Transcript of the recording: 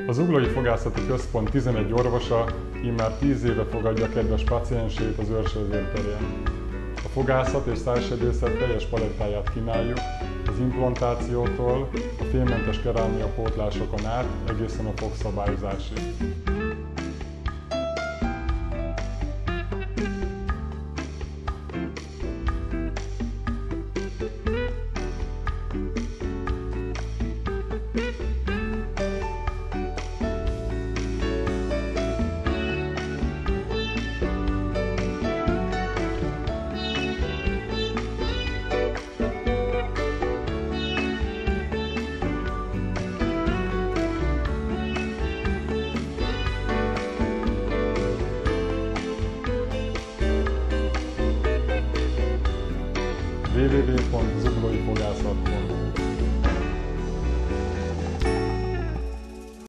Az Zuglói Fogászati Központ 11 orvosa immár 10 éve fogadja kedves pacienseit az őrsvezérterén. A fogászat és szájsebészet teljes palettáját kínáljuk, az implantációtól a fémmentes kerámia pótlásokon át egészen a fogszabályozásig.